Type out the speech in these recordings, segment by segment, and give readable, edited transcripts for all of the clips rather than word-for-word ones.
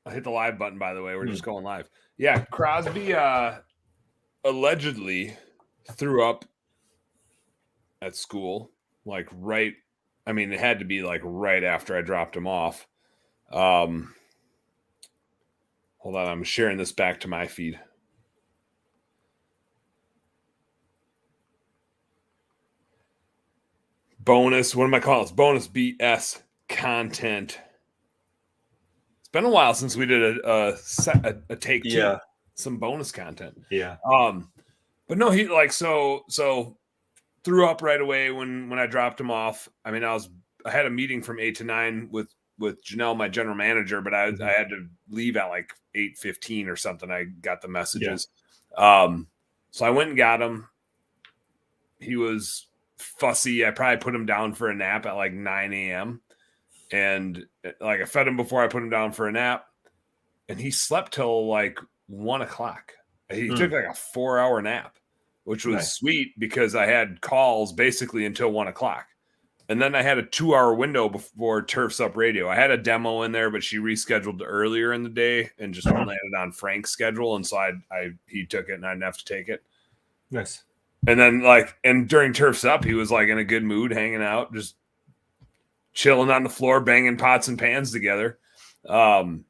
I hit the live button, by the way. We're just going live. Yeah, Crosby allegedly threw up at school, like right. I mean, it had to be like right after I dropped him off. Hold on, I'm sharing this back to my feed. Bonus, what am I calling this? Bonus BS content. It's been a while since we did a take two, some bonus content. Yeah. But no, he like so threw up right away when I dropped him off. I mean, I had a meeting from 8 to 9 with Janelle, my general manager, but I had to leave at like 8:15 or something. I got the messages. Yeah. So I went and got him. He was fussy. I probably put him down for a nap at like 9 a.m. And like I fed him before I put him down for a nap, and he slept till like 1 o'clock. He took like a 4-hour nap, which was sweet because I had calls basically until 1 o'clock. And then I had a 2-hour window before Turfs Up Radio. I had a demo in there, but she rescheduled earlier in the day and just landed on Frank's schedule. And so he took it and I didn't have to take it. Nice. And then and during Turfs Up, he was like in a good mood, hanging out, just chilling on the floor, banging pots and pans together. And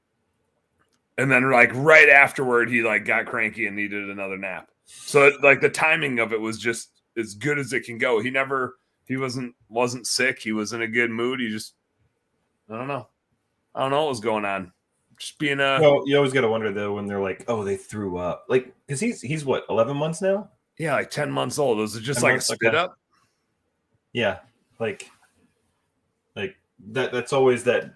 then like right afterward, he like got cranky and needed another nap. So like the timing of it was just as good as it can go. He wasn't sick. He was in a good mood. He just, I don't know what was going on. Just being Well, you always got to wonder though when they're like, oh, they threw up, like because he's what 11 months now. Yeah, like 10 months old. Was it just like a spit up? Yeah, like that. That's always that.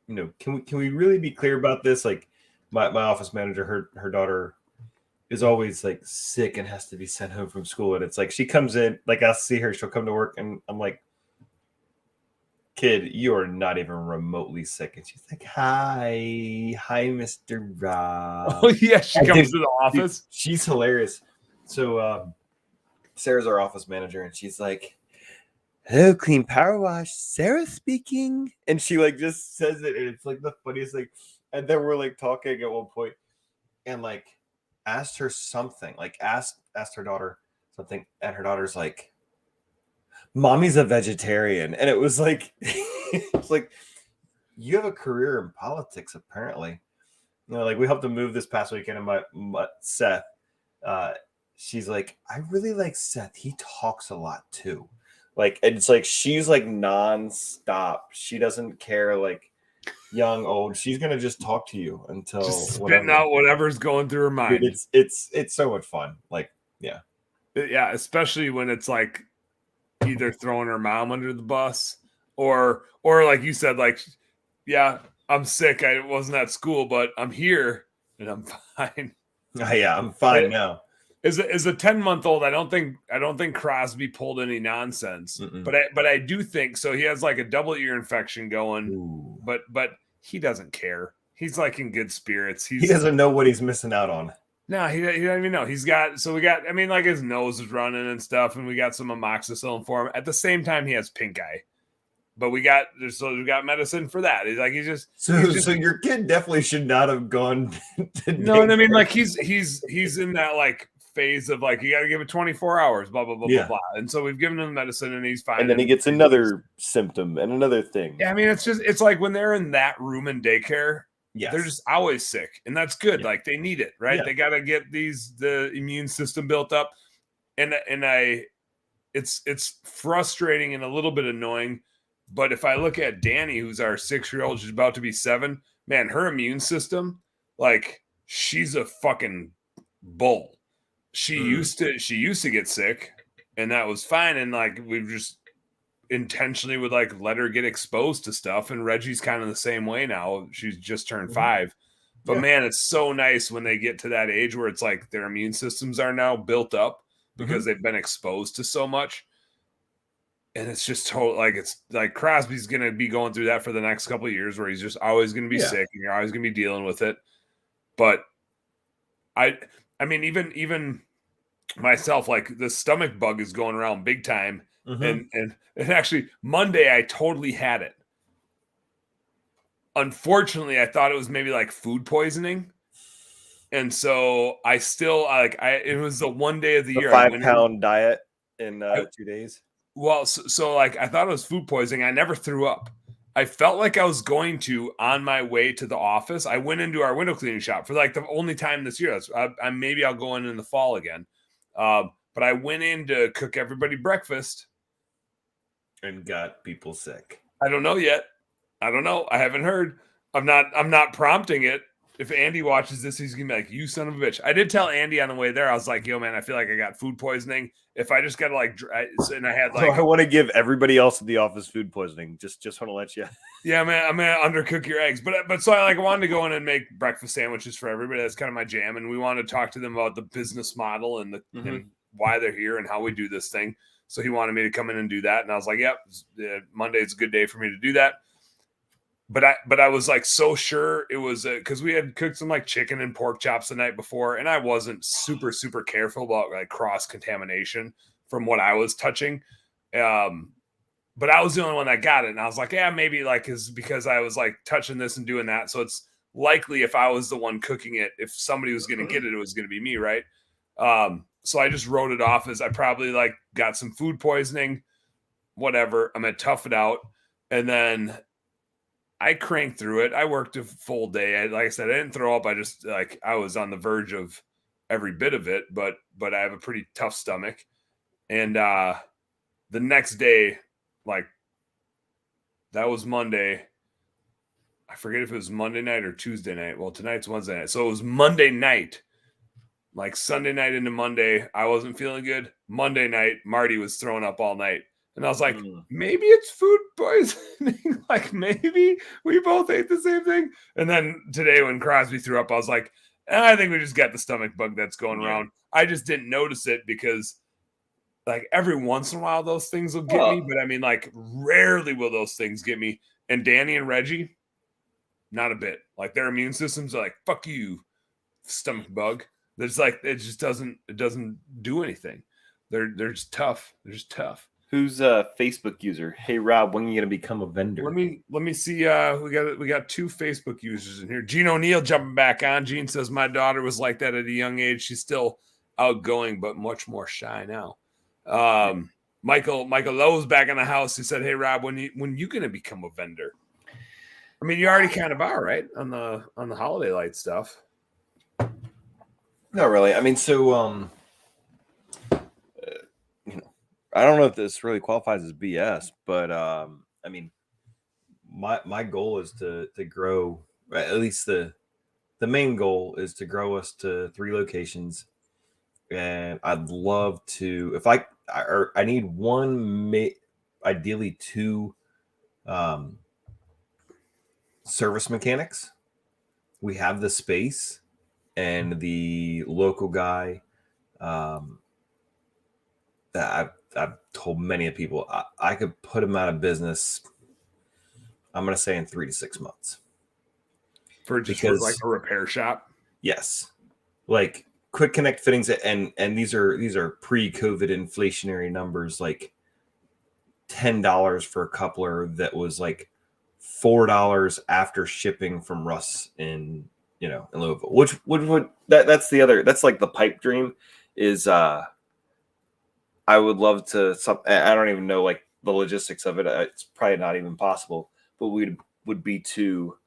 You know, can we really be clear about this? Like my office manager, her daughter is always like sick and has to be sent home from school. And it's like, she comes in, like I'll see her, she'll come to work and I'm like, kid, you are not even remotely sick. And she's like, hi, Mr. Rob. Oh yeah. She comes to the office. She's hilarious. So, Sarah's our office manager and she's like, hello, Clean Power Wash, Sarah speaking. And she like just says it. And it's like the funniest thing. And then we're like talking at one point and like, asked her something, like asked her daughter something, and her daughter's like, mommy's a vegetarian. And it was like, it's like, you have a career in politics apparently. You know, like we helped him move this past weekend, and my Seth, she's like, I really like Seth, he talks a lot too. Like it's like she's like nonstop, she doesn't care like young, old, she's gonna just talk to you until just spitting out whatever's going through her mind. Dude, it's so much fun. Like, yeah, especially when it's like either throwing her mom under the bus or like you said, like, yeah, I'm sick, I wasn't at school, but I'm here and I'm fine. Yeah, I'm fine now. As a 10-month-old, I don't think Crosby pulled any nonsense. But I do think so. He has like a double ear infection going. But he doesn't care. He's like in good spirits. He doesn't know what he's missing out on. No, he don't even know. I mean, like his nose is running and stuff, and we got some amoxicillin for him. At the same time, he has pink eye. But we got medicine for that. He's just so your kid definitely should not have gone. No, I mean, like he's in that like phase of like, you got to give it 24 hours, blah blah blah blah blah. And so we've given him medicine and he's fine. And then he gets another symptom and another thing. Yeah, I mean, it's like when they're in that room in daycare, they're just always sick, and that's good. Like they need it, right? They got to get the immune system built up, and it's frustrating and a little bit annoying. But if I look at Danny, who's our 6-year-old, she's about to be 7, man, her immune system, like she's a fucking bull. She used to get sick, and that was fine. And like we've just intentionally would like let her get exposed to stuff. And Reggie's kind of the same way now. She's just turned 5. But man, it's so nice when they get to that age where it's like their immune systems are now built up because they've been exposed to so much. And it's just total, like, it's like Crosby's going to be going through that for the next couple of years where he's just always going to be sick and you're always going to be dealing with it. But I mean, even myself, like the stomach bug is going around big time. And actually Monday, I totally had it. unfortunately, I thought it was maybe like food poisoning. And so I still it was the one day of the year. 5-pound diet in 2 days. Well, so like I thought it was food poisoning. I never threw up. I felt like I was going to on my way to the office. I went into our window cleaning shop for like the only time this year. Maybe I'll go in the fall again. But I went in to cook everybody breakfast and got people sick. I don't know yet. I don't know. I haven't heard. I'm not prompting it. If Andy watches this, he's gonna be like, "You son of a bitch." I did tell Andy on the way there. I was like, "Yo, man, I feel like I got food poisoning. If I just got to like," and I had like, I want to give everybody else at the office food poisoning. Just want to let you. Yeah, man, I'm gonna undercook your eggs, but so I like wanted to go in and make breakfast sandwiches for everybody. That's kind of my jam, and we wanted to talk to them about the business model and and why they're here and how we do this thing. So he wanted me to come in and do that, and I was like, "Yep, Monday's a good day for me to do that." But I was like so sure it was because we had cooked some like chicken and pork chops the night before, and I wasn't super careful about like cross contamination from what I was touching. But I was the only one that got it, and I was like, yeah, maybe like is because I was like touching this and doing that. So it's likely if I was the one cooking it, if somebody was going to get it, it was going to be me, right? So I just wrote it off as I probably like got some food poisoning, whatever. I'm gonna tough it out, and then I cranked through it. I worked a full day. Like I said, I didn't throw up. I just like I was on the verge of every bit of it, but I have a pretty tough stomach. And the next day, like that was Monday. I forget if it was Monday night or Tuesday night. Well, tonight's Wednesday night. So it was Monday night. Like Sunday night into Monday, I wasn't feeling good. Monday night, Marty was throwing up all night. And I was like, maybe it's food poisoning. Like maybe we both ate the same thing. And then today when Crosby threw up, I was like, I think we just got the stomach bug that's going around. I just didn't notice it because like every once in a while those things will get me. But I mean, like rarely will those things get me. And Danny and Reggie, not a bit. Like their immune systems are like, fuck you, stomach bug. There's like it doesn't do anything. They're just tough. They're just tough. Who's a Facebook user? Hey Rob, when are you gonna become a vendor? Let me see. We got 2 Facebook users in here. Gene O'Neill jumping back on. Gene says my daughter was like that at a young age. She's still outgoing, but much more shy now. Michael Lowe's back in the house. He said, "Hey Rob, when you gonna become a vendor?" I mean, you already kind of are, right? On the holiday light stuff. Not really. I mean, so I don't know if this really qualifies as BS, but I mean, my goal is to grow. At least the main goal is to grow us to 3 locations, and I'd love to. If I need one, ideally 2, service mechanics. We have the space and the local guy. I've told many people I could put him out of business. I'm going to say in 3 to 6 months. For like a repair shop. Yes, like Quick Connect fittings, and these are pre-COVID inflationary numbers. Like $10 for a coupler that was like $4 after shipping from Russ in Louisville. Which would that's the other, that's like the pipe dream is I would love to. I don't even know like the logistics of it. It's probably not even possible. But would be to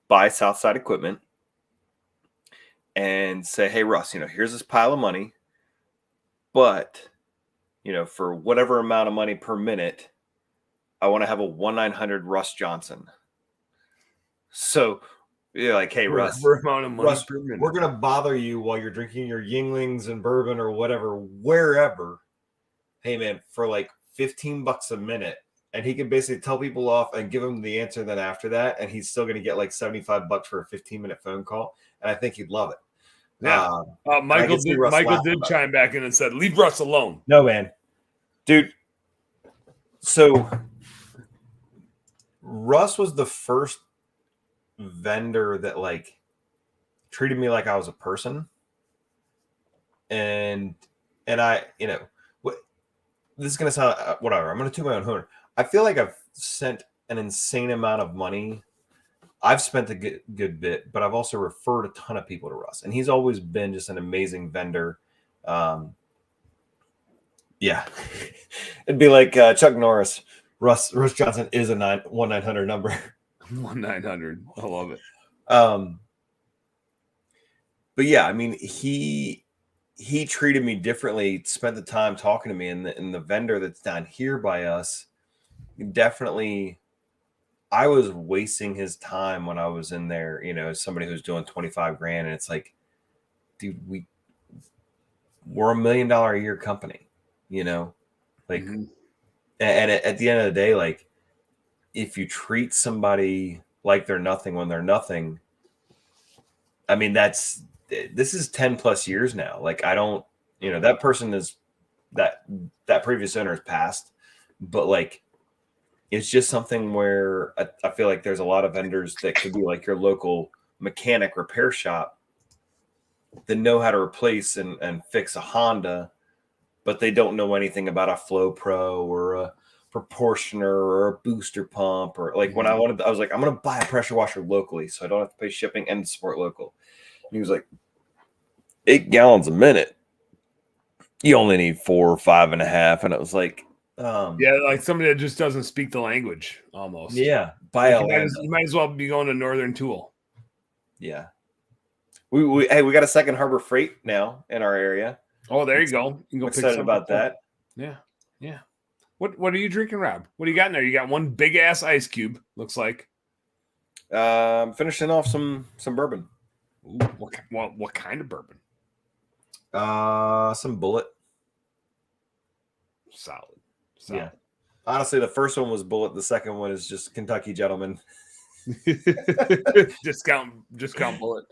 buy Southside equipment and say, "Hey Russ, here's this pile of money, but for whatever amount of money per minute, I want to have a 1-900 Russ Johnson." So you're like, "Hey Russ, we're gonna bother you while you're drinking your Yinglings and bourbon or whatever, wherever. Hey man, for like $15 a minute," and he can basically tell people off and give them the answer. Then after that, and he's still going to get like $75 for a 15-minute phone call, and I think he'd love it. Yeah, Michael did chime back in and said, "Leave Russ alone." No man, dude. So Russ was the first vendor that like treated me like I was a person, and I this is going to sound whatever. I'm going to toot my own horn. I feel like I've sent an insane amount of money I've spent a good bit, but I've also referred a ton of people to Russ, and he's always been just an amazing vendor. Yeah, it'd be like Chuck Norris. Russ Johnson is a 1-900 number. 1-900. I love it. But yeah, I mean, he treated me differently, spent the time talking to me, and the vendor that's down here by us, definitely, I was wasting his time when I was in there, somebody who's doing 25 grand. And it's like, dude, we're $1 million a year company, like, and at the end of the day, like, if you treat somebody like they're nothing when they're nothing, I mean, this is 10 plus years now. Like, I don't, that person is that previous owner is passed, but like, it's just something where I feel like there's a lot of vendors that could be like your local mechanic repair shop that know how to replace and fix a Honda, but they don't know anything about a Flow Pro or a proportioner or a booster pump. Or like, when I was like, I'm going to buy a pressure washer locally so I don't have to pay shipping and support local. And he was like, 8 gallons a minute. You only need 4 or 5.5. And it was like, like somebody that just doesn't speak the language almost. Yeah. You might as well be going to Northern Tool. Yeah. We got a Second Harbor Freight now in our area. Oh, there you go. You can go I'm excited about that. Yeah. Yeah. What are you drinking, Rob? What do you got in there? You got one big ass ice cube, looks like. Finishing off some bourbon. Ooh, what kind of bourbon? Some Bullet. Solid. Yeah. Honestly, the first one was Bullet. The second one is just Kentucky Gentleman. discount Bullet.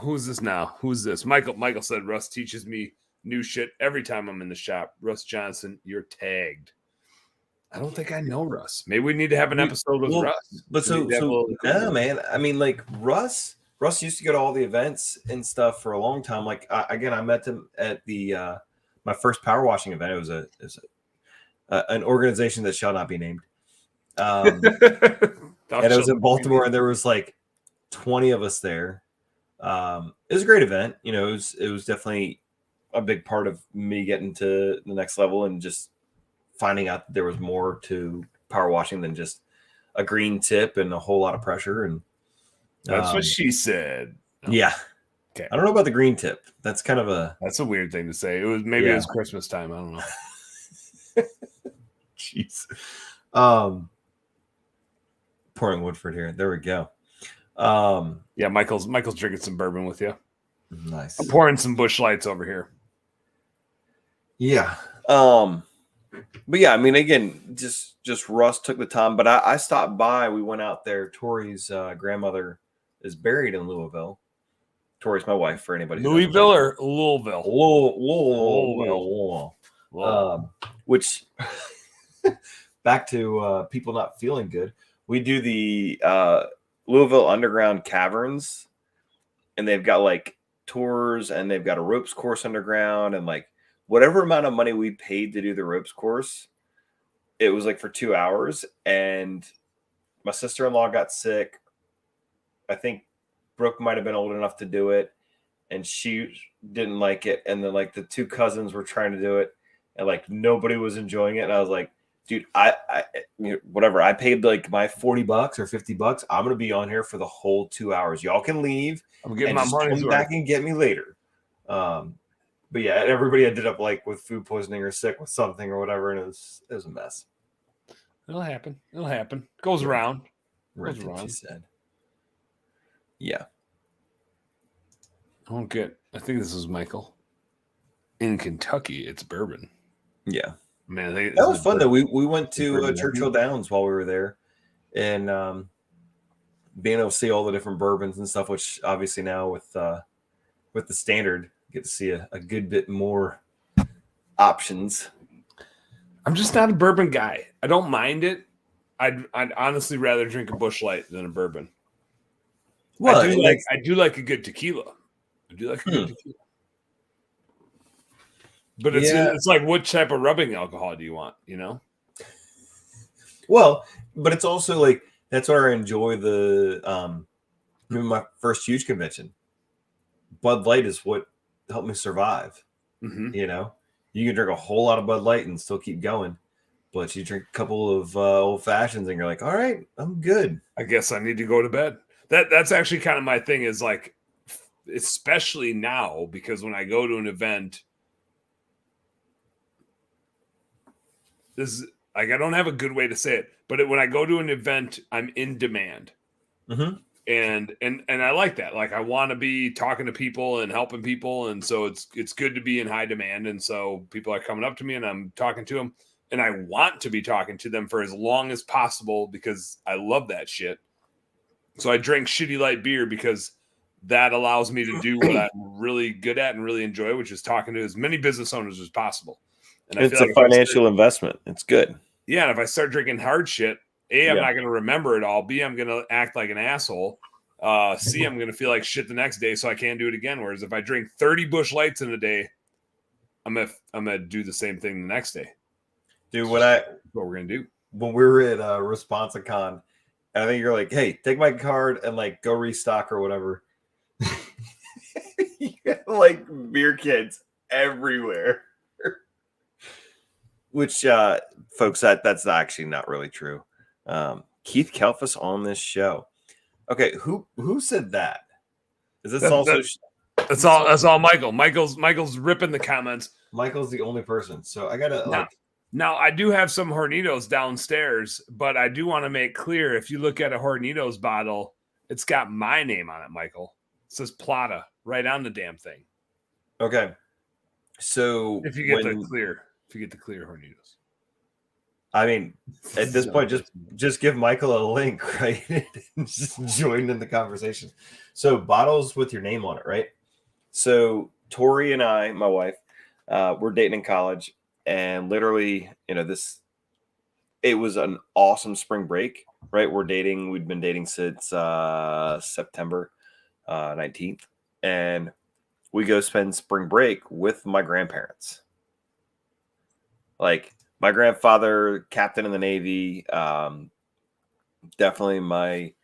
Who's this now? Who's this? Michael said Russ teaches me new shit every time I'm in the shop. Russ Johnson, you're tagged. I don't think I know Russ. Maybe we need to have an episode with Russ. But yeah, man. I mean, like, Russ used to go to all the events and stuff for a long time. Like, I met him at the my first power washing event. It was an organization that shall not be named. And it was in Baltimore, and there was like 20 of us there. It was a great event. It was definitely a big part of me getting to the next level and just finding out that there was more to power washing than just a green tip and a whole lot of pressure. And that's what she said. Yeah. Okay. I don't know about the green tip. That's kind of that's a weird thing to say. It was Christmas time. I don't know. Jeez. Pouring Woodford here. There we go. Yeah, Michael's drinking some bourbon with you. Nice. I'm pouring some Busch Lights over here. Yeah. But yeah, I mean, again, just Russ took the time, but I stopped by. We went out there. Tori's grandmother is buried in Louisville. Tori's my wife, for anybody. Louisville or Louisville? Louisville. Which back to people not feeling good. We do the Louisville Underground Caverns, and they've got like tours, and they've got a ropes course underground, and like whatever amount of money we paid to do the ropes course, it was like for 2 hours. And my sister-in-law got sick. I think Brooke might have been old enough to do it, and she didn't like it. And then like the 2 cousins were trying to do it, and like nobody was enjoying it. And I was like, dude, I whatever. I paid like my $40 or $50. I'm gonna be on here for the whole 2 hours. Y'all can leave. I'm getting my money back and get me later. But yeah, everybody ended up like with food poisoning or sick with something or whatever, and it was a mess. It'll happen. Goes around. Right, she said. Yeah. I think this is Michael. In Kentucky, it's bourbon. Yeah. Man, that was fun though. We went to Churchill Downs while we were there, and being able to see all the different bourbons and stuff, which obviously now with the standard, get to see a good bit more options. I'm just not a bourbon guy. I don't mind it. I'd honestly rather drink a Busch Light than a bourbon. Well, I do like a good tequila. But it's like, what type of rubbing alcohol do you want? Well, but it's also like, That's why I enjoy the my first huge convention. Bud Light is what helped me survive. Mm-hmm. You know, you can drink a whole lot of Bud Light and still keep going, but you drink a couple of old fashions and you're like, all right, I'm good. I guess I need to go to bed. That's actually kind of my thing, is like, especially now, because when I go to an event, this is like, I don't have a good way to say it, but when I go to an event, I'm in demand. Mm-hmm. And I like that. Like, I want to be talking to people and helping people, and so it's good to be in high demand. And so people are coming up to me, and I'm talking to them, and I want to be talking to them for as long as possible because I love that shit. So I drink shitty light beer because that allows me to do what I'm really good at and really enjoy, which is talking to as many business owners as possible. And I It's feel a financial investment. It's good. Yeah, and if I start drinking hard shit, A, I'm not going to remember it all. B, I'm going to act like an asshole. C, I'm going to feel like shit the next day, so I can't do it again. Whereas if I drink 30 Busch Lights in a day, I'm gonna do the same thing the next day. Dude, what we're gonna do when we were at Responsicon, and I think you're like, hey, take my card and like go restock or whatever. You got like beer kids everywhere. Which folks, that's actually not really true. Keith Kalfas on this show. Okay, who said that? Is this that's all Michael. Michael's ripping the comments. Michael's the only person. So I gotta now I do have some Hornitos downstairs, but I do want to make clear, if you look at a Hornitos bottle, it's got my name on it, Michael. It says Plata right on the damn thing. Okay. So if you get the clear Hornitos. I mean, at this point, just give Michael a link, right? Just join in the conversation. So bottles with your name on it, right? So Tori and I, my wife, we're dating in college, and literally, it was an awesome spring break, right? We'd been dating since September 19th, and we go spend spring break with my grandparents. Like, my grandfather, captain in the Navy, definitely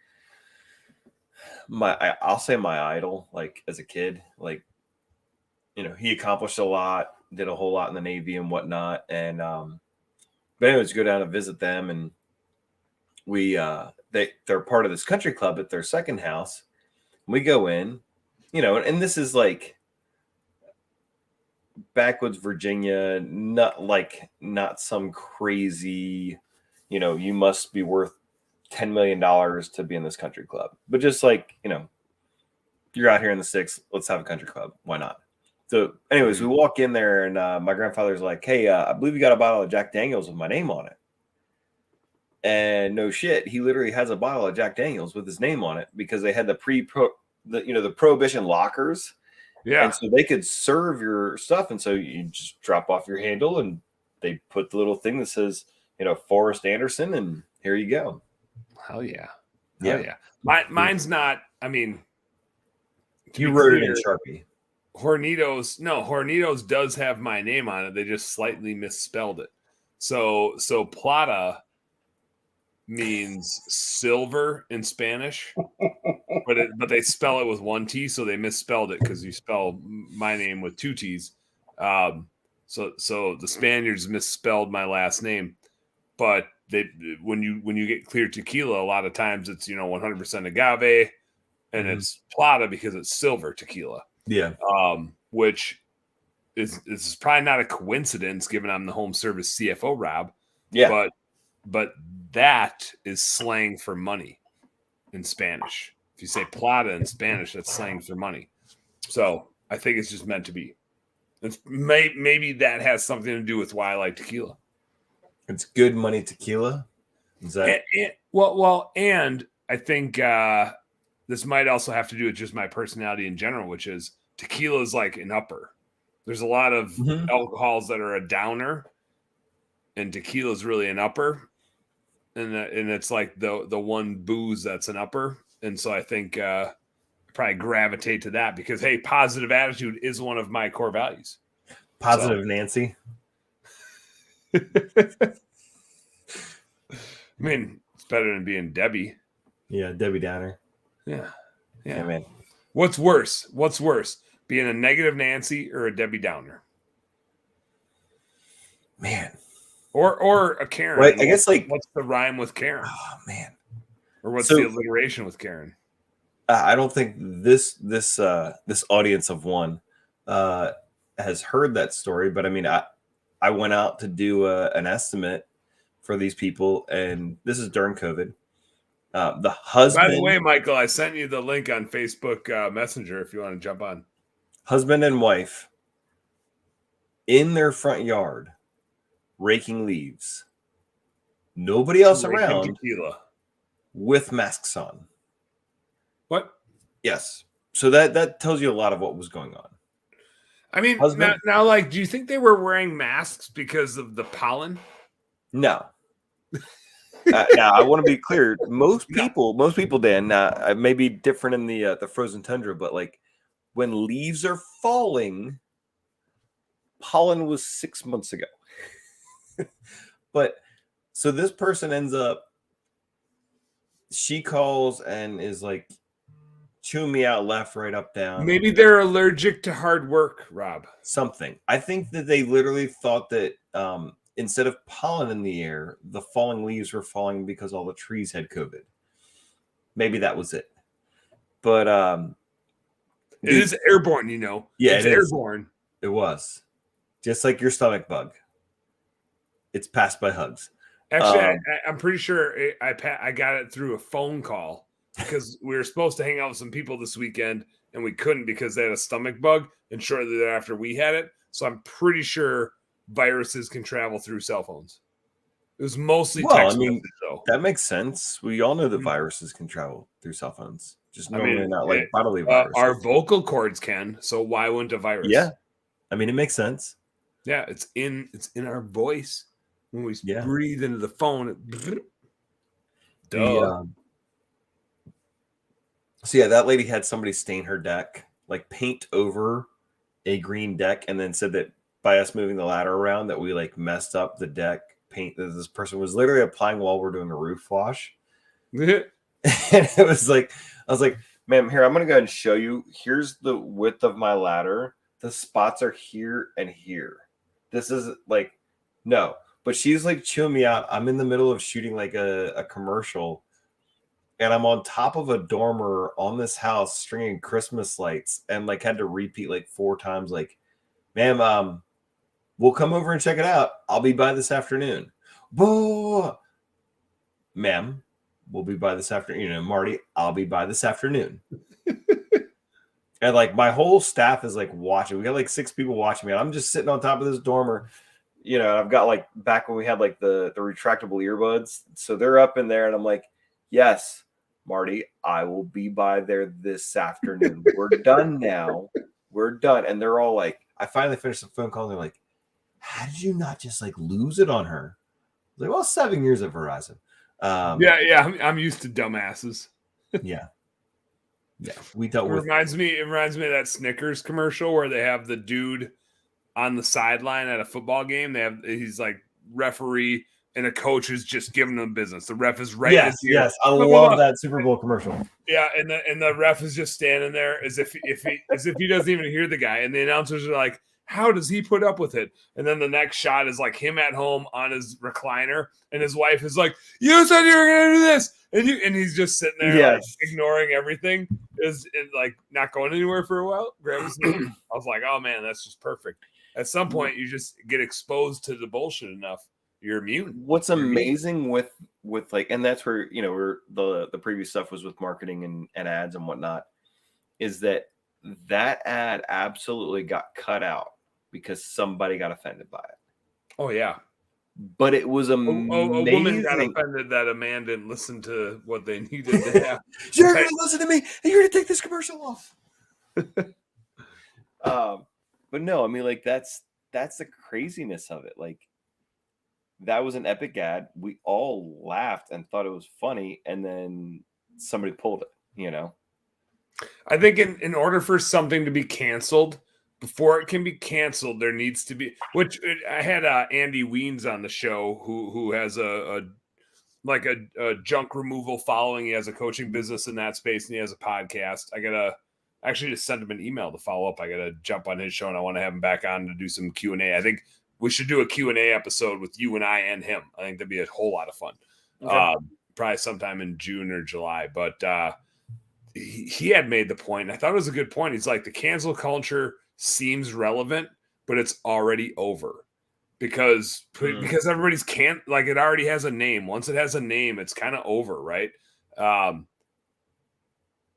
I'll say my idol, like as a kid. Like, he accomplished a lot, did a whole lot in the Navy and whatnot. And but anyways, go down and visit them, and they're part of this country club at their second house. We go in, and this is like backwoods Virginia, not some crazy, you must be worth $10 million to be in this country club, but just like, you're out here in the sticks, let's have a country club. Why not? So anyways, we walk in there, and my grandfather's like, hey, I believe you got a bottle of Jack Daniels with my name on it. And no shit, he literally has a bottle of Jack Daniels with his name on it because they had the Prohibition lockers. Yeah. And so they could serve your stuff. And so you just drop off your handle, and they put the little thing that says, Forrest Anderson, and here you go. Hell yeah. Yeah. Mine's not, I mean, you wrote it in Sharpie. Hornitos does have my name on it. They just slightly misspelled it. So Plata means silver in Spanish, but they spell it with one T, so they misspelled it because you spell my name with two T's. So the Spaniards misspelled my last name, but when you get clear tequila, a lot of times it's 100% agave, and it's Plata because it's silver tequila. Yeah. Which is probably not a coincidence given I'm the home service CFO, Rob. Yeah. But that is slang for money in Spanish. If you say plata in Spanish, that's slang for money. So I think it's just meant to be. Maybe that has something to do with why I like tequila. It's good money tequila. Is that and I think this might also have to do with just my personality in general, which is tequila is like an upper. There's a lot of alcohols that are a downer, and tequila is really an upper, and it's like the one booze that's an upper. And so I think probably gravitate to that because, hey, positive attitude is one of my core values. Positive Nancy. I mean, It's better than being Debbie. Yeah, Debbie Downer. Yeah, man. What's worse? Being a negative Nancy or a Debbie Downer? Man. Or a Karen. Right, I guess what's the rhyme with Karen? Oh man. Or what's the alliteration with Karen? I don't think this audience of one has heard that story, but I mean, I went out to do an estimate for these people, and this is during COVID. The husband. By the way, Michael, I sent you the link on Facebook Messenger if you want to jump on. Husband and wife in their front yard raking leaves. Nobody else around. Tequila. With masks on. What? Yes. So that tells you a lot of what was going on. I mean, now, like, do you think they were wearing masks because of the pollen? No. Now, I want to be clear. Most people, Dan, may be different in the frozen tundra, but like when leaves are falling, pollen was 6 months ago. But so this person ends up, she calls and is like chewing me out left, right, up, down. Maybe they're allergic to hard work, Rob. Something. I think that they literally thought that instead of pollen in the air, the falling leaves were falling because all the trees had COVID. Maybe that was it. But it is airborne, you know. Yeah, it's airborne. It was. Just like your stomach bug. It's passed by hugs. Actually, I'm pretty sure I got it through a phone call because we were supposed to hang out with some people this weekend and we couldn't because they had a stomach bug, and shortly thereafter we had it. So I'm pretty sure viruses can travel through cell phones. It was mostly text message, though. That makes sense. We all know that viruses can travel through cell phones. Just normally not like bodily viruses. Our vocal cords can, so why wouldn't a virus? Yeah. I mean, it makes sense. Yeah, it's in our voice. When we breathe into the phone, so yeah, that lady had somebody stain her deck, like paint over a green deck, and then said that by us moving the ladder around that we like messed up the deck paint that this person was literally applying while we're doing a roof wash. And it was like, I was like, ma'am, here, I'm gonna go ahead and show you. Here's the width of my ladder. The spots are here and here. This is like, no. But she's like chewing me out. I'm in the middle of shooting like a commercial, and I'm on top of a dormer on this house stringing Christmas lights, and like had to repeat like 4 times, like, ma'am, we'll come over and check it out. I'll be by this afternoon. Boo! Ma'am, we'll be by this afternoon. You know, Marty, I'll be by this afternoon. And like my whole staff is like watching. We got like 6 people watching me. I'm just sitting on top of this dormer. You know, I've got like back when we had like the retractable earbuds. So they're up in there and I'm like, yes, Marty, I will be by there this afternoon. We're done now. We're done. And they're all like, I finally finished the phone call and they're like, how did you not just like lose it on her? I was like, well, 7 years of Verizon. I'm used to dumbasses. Yeah. We dealt with. It reminds me of that Snickers commercial where they have the dude on the sideline at a football game. He's like referee and a coach is just giving them business. The ref is right. Yes. I love that Super Bowl commercial. Yeah. And the ref is just standing there as if he doesn't even hear the guy. And the announcers are like, how does he put up with it? And then the next shot is like him at home on his recliner. And his wife is like, you said you were going to do this. And he's just sitting there like, ignoring everything. Is like not going anywhere for a while. I was like, oh man, that's just perfect. At some point, you just get exposed to the bullshit enough. You're immune. What's amazing with like, and that's where, you know, where the previous stuff was with marketing and ads and whatnot, is that ad absolutely got cut out because somebody got offended by it. Oh yeah. But it was amazing. A woman got offended that a man didn't listen to what they needed to have. You're going to listen to me, and you're going to take this commercial off. But no, I mean, like that's the craziness of it. Like that was an epic ad. We all laughed and thought it was funny, and then somebody pulled it. You know, I think in order for something to be canceled. Before it can be canceled, there needs to be. Which I had Andy Weens on the show, who has a like a junk removal following. He has a coaching business in that space, and he has a podcast. I gotta actually just send him an email to follow up. I gotta jump on his show, and I want to have him back on to do some Q&A. I think we should do a Q&A episode with you and I and him. I think that'd be a whole lot of fun. Okay. Probably sometime in June or July. But he had made the point, and I thought it was a good point. He's like, the cancel culture seems relevant, but it's already over because everybody's like, it already has a name. Once it has a name, it's kind of over, right?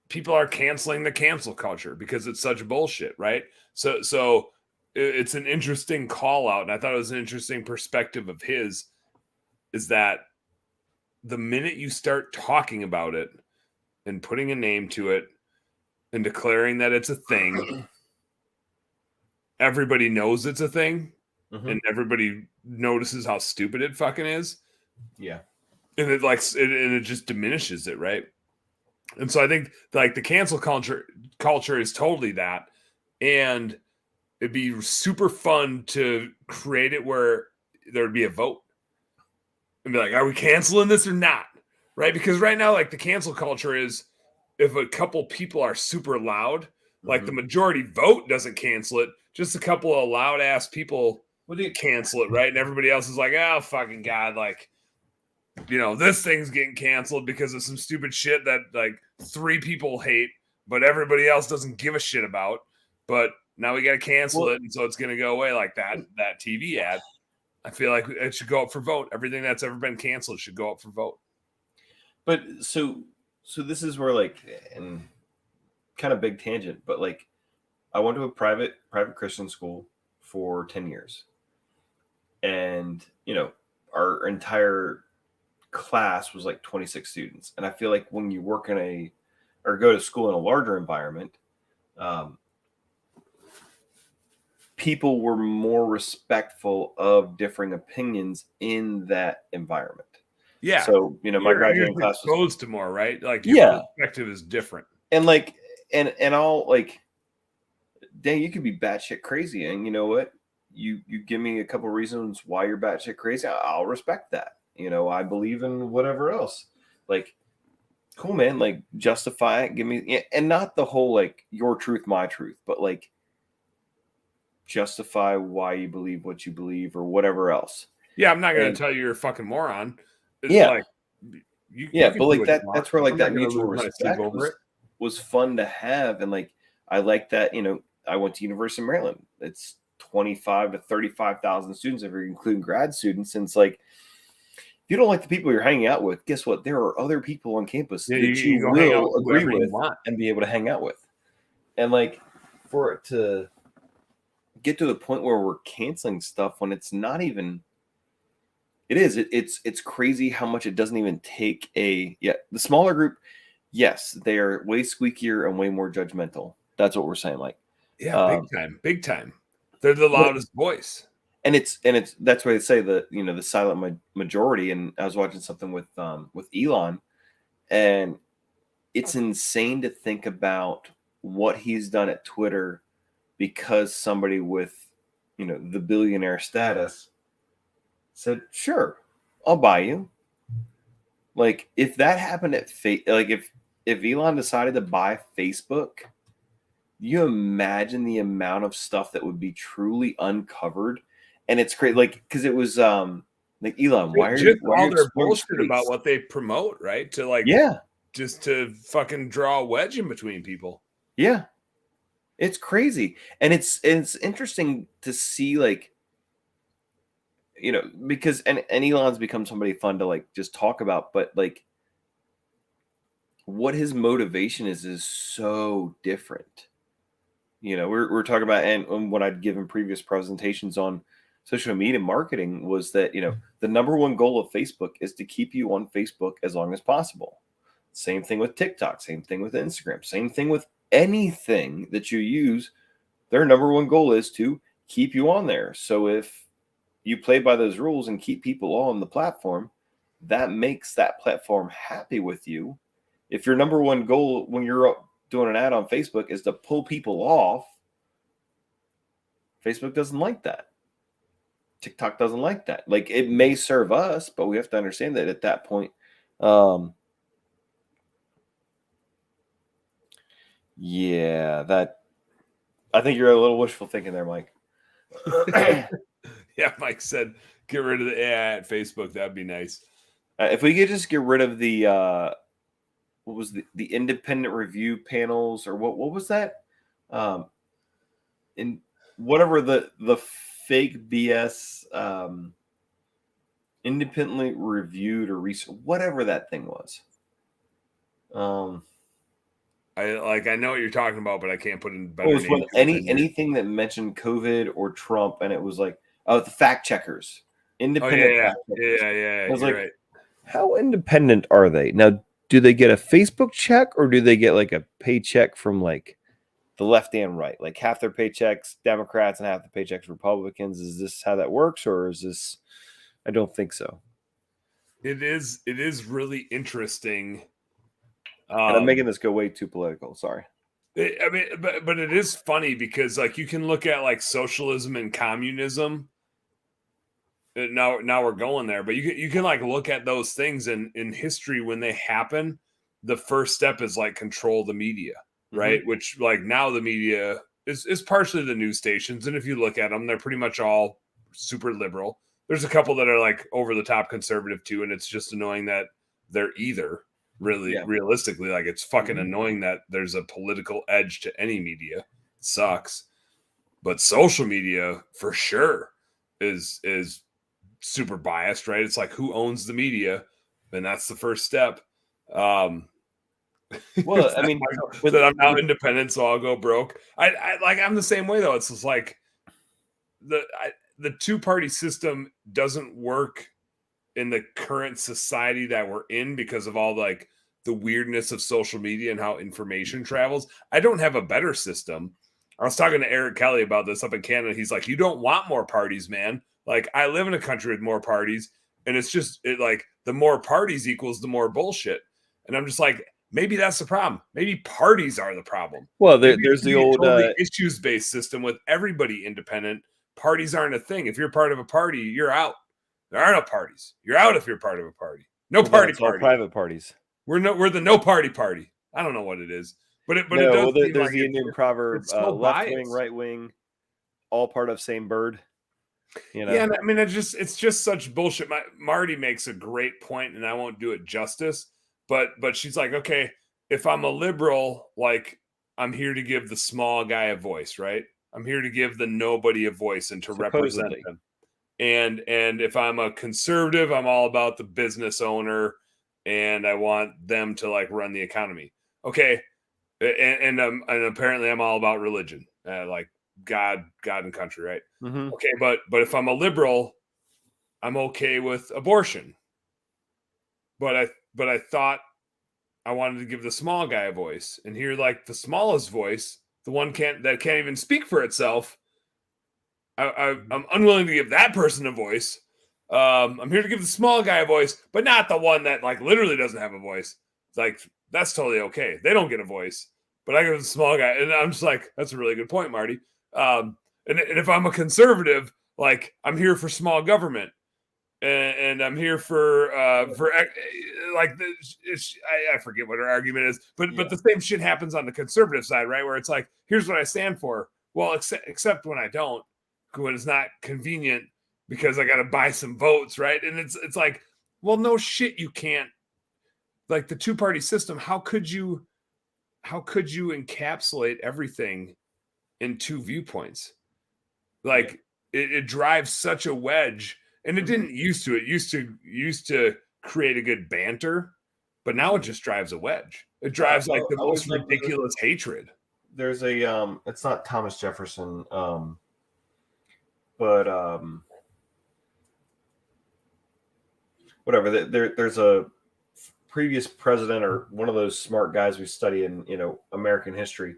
People are canceling the cancel culture because it's such bullshit, right? So it's an interesting call out, and I thought it was an interesting perspective of his, is that the minute you start talking about it and putting a name to it and declaring that it's a thing, everybody knows it's a thing, and everybody notices how stupid it fucking is. Yeah. And it just diminishes it, right? And so I think like the cancel culture is totally that. And it'd be super fun to create it where there would be a vote and be like, are we canceling this or not? Right? Because right now, like, the cancel culture is, if a couple people are super loud, like the majority vote doesn't cancel it, just a couple of loud ass people cancel it, right? And everybody else is like, oh, fucking God, like, you know, this thing's getting canceled because of some stupid shit that like 3 people hate, but everybody else doesn't give a shit about. But now we got to cancel it, and so it's going to go away like that TV ad. I feel like it should go up for vote. Everything that's ever been canceled should go up for vote. But so this is where, like, and kind of big tangent, but like, I went to a private Christian school for 10 years. And, you know, our entire class was like 26 students. And I feel like when you work go to school in a larger environment, people were more respectful of differing opinions in that environment. Yeah. So, you know, my graduating class was exposed to more, right? Like, your perspective is different. And like, and I'll like, dang, you could be batshit crazy. And you know what? You give me a couple reasons why you're batshit crazy. I'll respect that. You know, I believe in whatever else. Like, cool, man. Like, justify it. Give me, and not the whole like your truth, my truth, but like, justify why you believe what you believe or whatever else. Yeah, I'm not going to tell you you're a fucking moron. It's like, but like that's where like that mutual respect was fun to have. And like, I like that, you know, I went to University of Maryland. It's 25 to 35,000 students, if you're including grad students. And it's like, if you don't like the people you're hanging out with, guess what? There are other people on campus that you will agree with and be able to hang out with. And like, for it to get to the point where we're canceling stuff when it's not even, it's crazy how much it doesn't even take the smaller group. Yes, they are way squeakier and way more judgmental. That's what we're saying. Like, big time. They're the loudest voice. And it's that's why they say the silent majority. And I was watching something with Elon, and it's insane to think about what he's done at Twitter because somebody with, you know, the billionaire status said, sure, I'll buy you. Like, if that happened at like if Elon decided to buy Facebook, you imagine the amount of stuff that would be truly uncovered. And it's crazy, like, because it was like, Elon, why are you all their bullshit about what they promote, right? To like, just to fucking draw a wedge in between people. Yeah, it's crazy. And it's interesting to see, like, you know, because and Elon's become somebody fun to like just talk about, but like, what his motivation is so different. You know, we're talking about, and what I'd given previous presentations on social media marketing was that, you know, the number one goal of Facebook is to keep you on Facebook as long as possible. Same thing with TikTok, same thing with Instagram, same thing with anything that you use. Their number one goal is to keep you on there. So if you play by those rules and keep people on the platform, that makes that platform happy with you. If your number one goal when you're doing an ad on Facebook is to pull people off, Facebook doesn't like that. TikTok doesn't like that. Like, it may serve us, but we have to understand that at that point, Yeah, that I think you're a little wishful thinking there, Mike. Yeah, Mike said get rid of the AI at Facebook. That'd be nice. If we could just get rid of the what was the independent review panels, or what was that? In whatever the fake BS independently reviewed or whatever that thing was. I know what you're talking about, but I can't put in better names. Anything that mentioned COVID or Trump, and it was like, oh, the fact checkers, independent. Yeah. I was like, right. How independent are they now? Do they get a Facebook check, or do they get like a paycheck from like the left and right? Like half their paychecks Democrats and half the paychecks Republicans. Is this how that works, or is this? I don't think so. It is really interesting. And I'm making this go way too political. Sorry. I mean, but it is funny because like you can look at like socialism and communism. Now we're going there, but you can like look at those things in history when they happen. The first step is like control the media, right? Mm-hmm. Which like now the media is partially the news stations, and if you look at them, they're pretty much all super liberal. There's a couple that are like over the top conservative too, and it's just annoying that they're either. Realistically, like it's fucking annoying that there's a political edge to any media. It sucks. But social media for sure is super biased, right? It's like who owns the media, and that's the first step. Well, I mean, that I'm now independent, so I'll go broke. I'm the same way though. It's just like the two-party system doesn't work in the current society that we're in because of all like the weirdness of social media and how information travels. I don't have a better system. I was talking to Eric Kelly about this up in Canada. He's like, you don't want more parties, man. Like I live in a country with more parties, and it's just like the more parties equals the more bullshit. And I'm just like, maybe that's the problem. Maybe parties are the problem. Well, there's the old issues-based system with everybody independent. Parties aren't a thing. If you're part of a party, you're out. There are no parties. You're out if you're part of a party. No party. Private parties. We're the no party party. I don't know what it is, but it does. Well, there's like the Indian proverb: left wing, right wing, all part of same bird. You know? Yeah, I mean, it's just such bullshit. Marty makes a great point, and I won't do it justice. But she's like, okay, if I'm a liberal, like I'm here to give the small guy a voice, right? I'm here to give the nobody a voice and to represent them. And if I'm a conservative, I'm all about the business owner, and I want them to like run the economy. Okay, and apparently I'm all about religion, like God and country, right? Mm-hmm. Okay, but if I'm a liberal, I'm okay with abortion. But I thought I wanted to give the small guy a voice, and here, like the smallest voice, the one that can't even speak for itself. I'm unwilling to give that person a voice. I'm here to give the small guy a voice, but not the one that like literally doesn't have a voice. It's like that's totally okay. They don't get a voice, but I give the small guy, and I'm just like, that's a really good point, Marty. And if I'm a conservative, like I'm here for small government, and I'm here for like I forget what her argument is, but the same shit happens on the conservative side, right? Where it's like, here's what I stand for. Well, except when I don't. When it's not convenient because I got to buy some votes, right? And it's like, well, no shit, you can't. Like the two-party system, how could you encapsulate everything in two viewpoints? Like it drives such a wedge, and it didn't used to. It used to create a good banter, but now it just drives a wedge. It drives like the most ridiculous hatred. There's a it's not Thomas Jefferson. But whatever. There's a previous president or one of those smart guys we study in American history.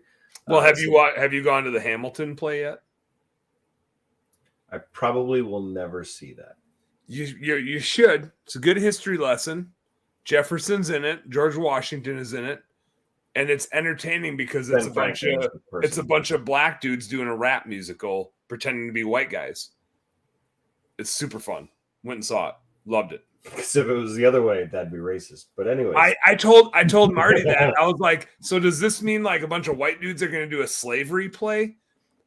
Well, have you gone to the Hamilton play yet? I probably will never see that. You should. It's a good history lesson. Jefferson's in it. George Washington is in it, and it's entertaining because it's a bunch of black dudes doing a rap musical pretending to be white guys. It's super fun. Went and saw it. Loved it. Because if it was the other way, that'd be racist. But anyway, I told Marty that. I was like, so does this mean like a bunch of white dudes are going to do a slavery play?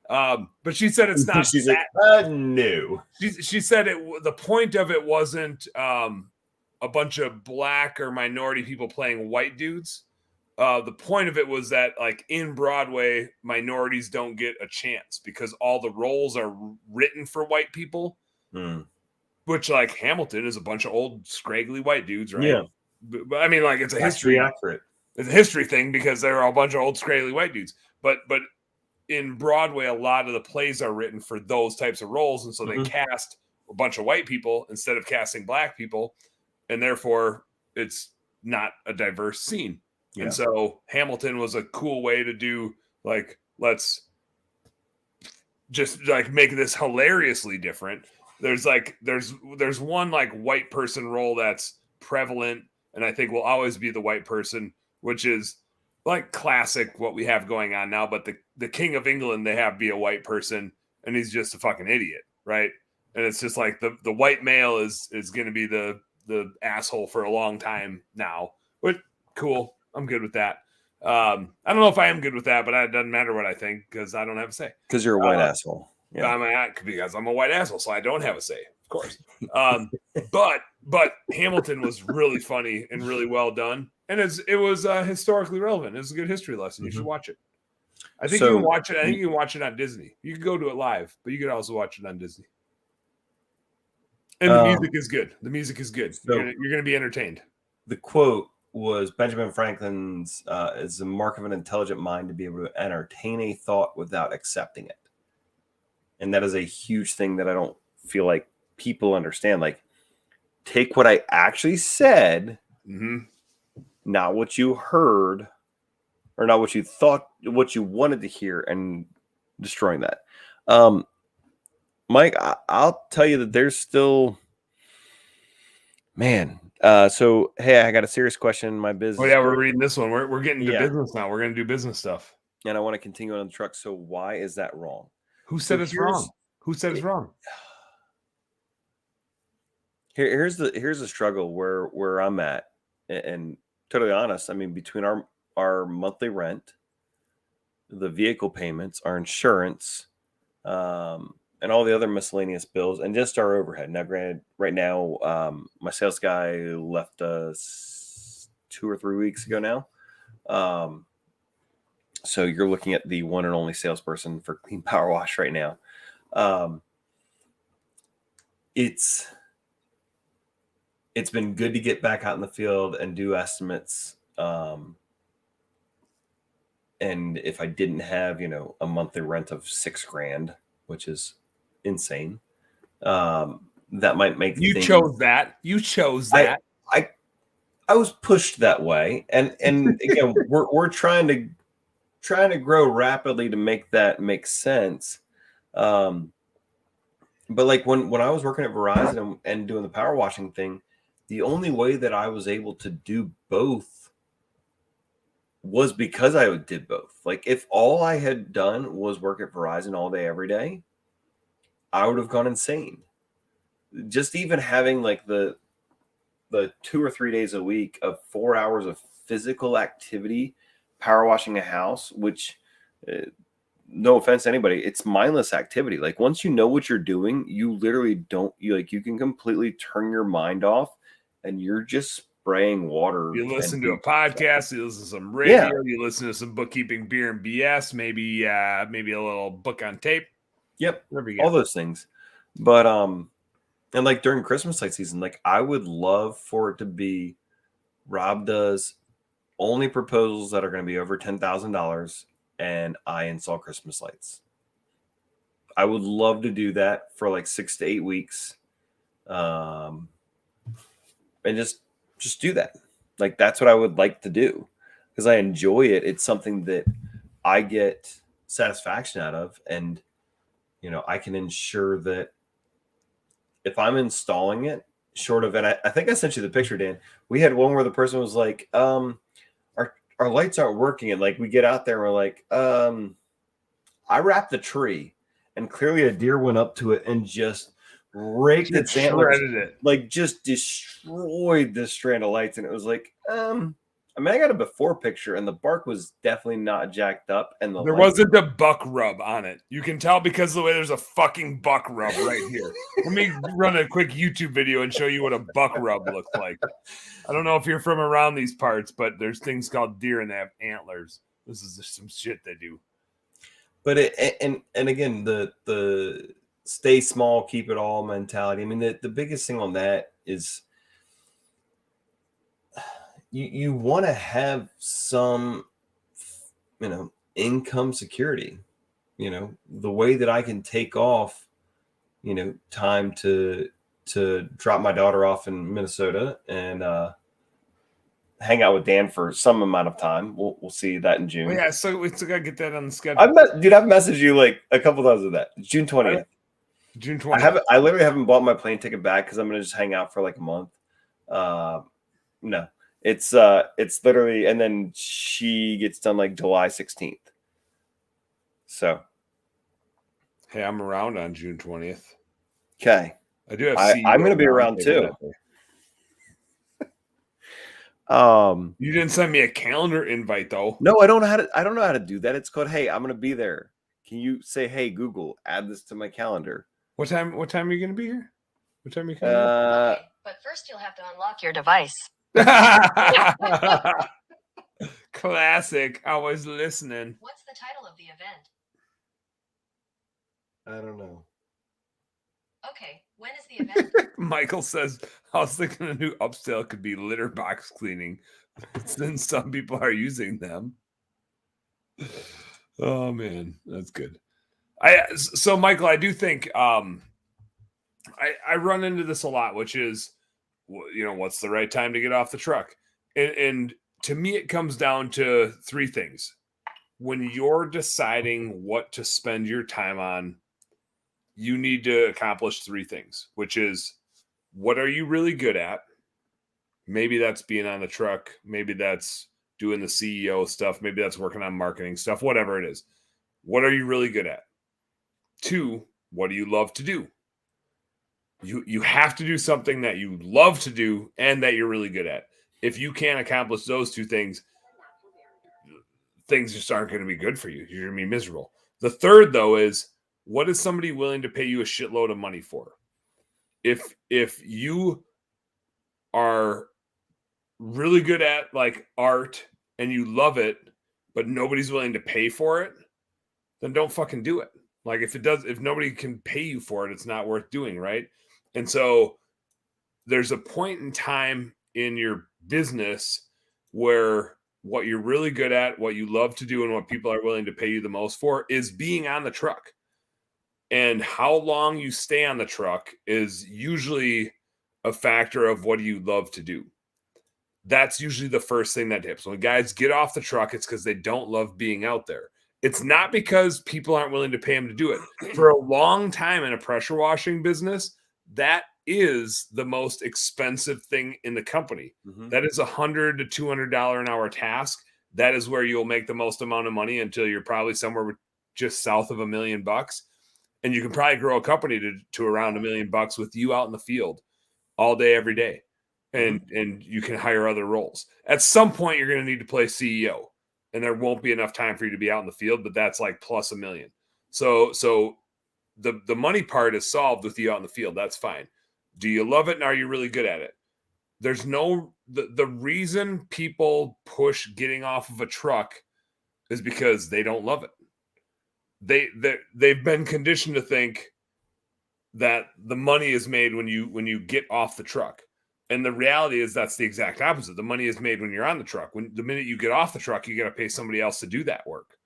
But she said it's not. She's that. Like, no. She said the point of it wasn't a bunch of black or minority people playing white dudes. The point of it was that like in Broadway, minorities don't get a chance because all the roles are written for white people. Which like Hamilton is a bunch of old scraggly white dudes, right? Yeah. But I mean, like it's a history accurate. It's a history thing because they're all a bunch of old scraggly white dudes. But in Broadway, a lot of the plays are written for those types of roles, and so they cast a bunch of white people instead of casting black people, and therefore it's not a diverse scene. Yeah. And so Hamilton was a cool way to do like let's just like make this hilariously different. There's one like white person role that's prevalent and I think will always be the white person, which is like classic what we have going on now. But the King of England, they have be a white person and he's just a fucking idiot, right? And it's just like the white male is going to be the asshole for a long time now. But cool, I'm good with that. I don't know if I am good with that, but it doesn't matter what I think because I don't have a say. Because you're a white asshole. Yeah. Because I'm a white asshole, so I don't have a say, of course. But Hamilton was really funny and really well done, and it was historically relevant. It was a good history lesson. You should watch it. I think you can watch it. I think you can watch it on Disney. You can go to it live, but you could also watch it on Disney. And the music is good. The music is good. So you're going to be entertained. The quote was Benjamin Franklin's is the mark of an intelligent mind to be able to entertain a thought without accepting it. And that is a huge thing that I don't feel like people understand. Like, take what I actually said, not what you heard, or not what you thought, what you wanted to hear, and destroying that. Mike, I'll tell you that there's still, man. So, hey, I got a serious question in my business. Oh, yeah, we're reading this one. We're getting to business now. We're going to do business stuff. And I want to continue on the truck. So why is that wrong? Who said it's wrong? Who said it's wrong? Here's the struggle where I'm at, and totally honest. I mean, between our monthly rent, the vehicle payments, our insurance, and all the other miscellaneous bills, and just our overhead. Now, granted, right now, my sales guy left us 2 or 3 weeks ago now. So you're looking at the one and only salesperson for Clean Power Wash right now. It's been good to get back out in the field and do estimates. And if I didn't have, a monthly rent of $6,000, which is insane, that might make you chose that. You chose that. I was pushed that way, and again, we're trying to grow rapidly to make that make sense. But like when I was working at Verizon and doing the power washing thing, the only way that I was able to do both was because I did both. Like if all I had done was work at Verizon all day, every day, I would have gone insane. Just even having like the 2 or 3 days a week of 4 hours of physical activity, power washing a house, which no offense to anybody, it's mindless activity. Like once you know what you're doing, you literally you can completely turn your mind off and you're just spraying water. You listen to a podcast, you listen to some radio, you listen to some bookkeeping, beer and BS, maybe a little book on tape. Yep. All those things. But and like during Christmas light season, like I would love for it to be Rob does only proposals that are going to be over $10,000 and I install Christmas lights. I would love to do that for like 6 to 8 weeks. And just do that. Like that's what I would like to do because I enjoy it. It's something that I get satisfaction out of. And, I can ensure that if I'm installing it short of, and I think I sent you the picture, Dan, we had one where the person was like, our lights aren't working. And like, we get out there and we're like, I wrapped the tree and clearly a deer went up to it and just raked its antlers, shredded it, like just destroyed this strand of lights. And it was like, I mean, I got a before picture, and the bark was definitely not jacked up, and there wasn't a buck rub on it. You can tell because of the way there's a fucking buck rub right here. Let me run a quick YouTube video and show you what a buck rub looks like. I don't know if you're from around these parts, but there's things called deer and they have antlers. This is just some shit they do. But and again, the stay small, keep it all mentality. I mean, the biggest thing on that is you want to have some, income security. The way that I can take off, time to drop my daughter off in Minnesota and hang out with Dan for some amount of time. We'll see that in June. Well, yeah, so we still gotta get that on the schedule. I've messaged you like a couple times of that. June 20th. June 20th. I literally haven't bought my plane ticket back because I'm gonna just hang out for like a month. No. It's literally, and then she gets done like July 16th. So, hey, I'm around on June 20th. Okay, I do have. I'm going to be around too. You didn't send me a calendar invite though. No, I don't know how to do that. It's called, hey, I'm going to be there. Can you say, hey Google, add this to my calendar? What time are you going to be here? What time are you coming? Okay, but first you'll have to unlock your device. Classic. I was listening. What's the title of the event? I don't know. Okay, when is the event? Michael says, I was thinking a new upsell could be litter box cleaning. Since some people are using them. Oh man, that's good. So Michael, I do think I run into this a lot, which is, what's the right time to get off the truck? And to me, it comes down to three things. When you're deciding what to spend your time on, you need to accomplish three things, which is, what are you really good at? Maybe that's being on the truck. Maybe that's doing the CEO stuff. Maybe that's working on marketing stuff, whatever it is. What are you really good at? Two, what do you love to do? You have to do something that you love to do and that you're really good at. If you can't accomplish those two things, things just aren't going to be good for you. You're going to be miserable. The third, though, is, what is somebody willing to pay you a shitload of money for? If you are really good at like art and you love it, but nobody's willing to pay for it, then don't fucking do it. Like if nobody can pay you for it, it's not worth doing, right? And so there's a point in time in your business where what you're really good at, what you love to do, and what people are willing to pay you the most for is being on the truck. And how long you stay on the truck is usually a factor of what do you love to do. That's usually the first thing that dips. When guys get off the truck, it's because they don't love being out there. It's not because people aren't willing to pay them to do it. For a long time in a pressure washing business, that is the most expensive thing in the company. Mm-hmm. That is $100 to $200 an hour task. That is where you'll make the most amount of money until you're probably somewhere just south of $1 million. And you can probably grow a company to around $1 million with you out in the field all day, every day. And you can hire other roles. At some point, you're going to need to play CEO. And there won't be enough time for you to be out in the field, but that's like plus $1 million. So the money part is solved with you out in the field. That's fine. Do you love it and are you really good at it? There's the reason people push getting off of a truck is because they don't love it. They've been conditioned to think that the money is made when you get off the truck. And the reality is that's the exact opposite. The money is made when you're on the truck. When the minute you get off the truck, you got to pay somebody else to do that work.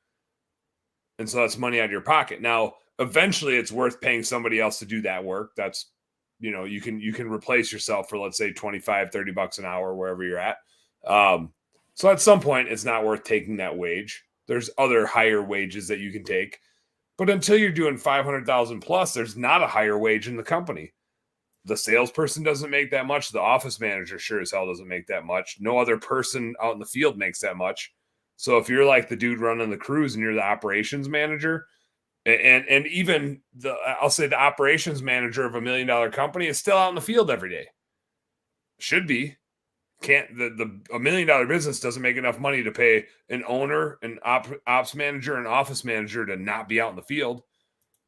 And so that's money out of your pocket. Now, eventually it's worth paying somebody else to do that work. That's, you can replace yourself for, let's say, $25-$30 an hour, wherever you're at. So at some point it's not worth taking that wage. There's other higher wages that you can take, but until you're doing 500,000 plus, there's not a higher wage in the company. The salesperson doesn't make that much. The office manager sure as hell doesn't make that much. No other person out in the field makes that much. So if you're like the dude running the crews and you're the operations manager And even I'll say the operations manager of $1 million company is still out in the field every day. Should be. Can't the $1 million business doesn't make enough money to pay an owner, an ops manager, an office manager to not be out in the field.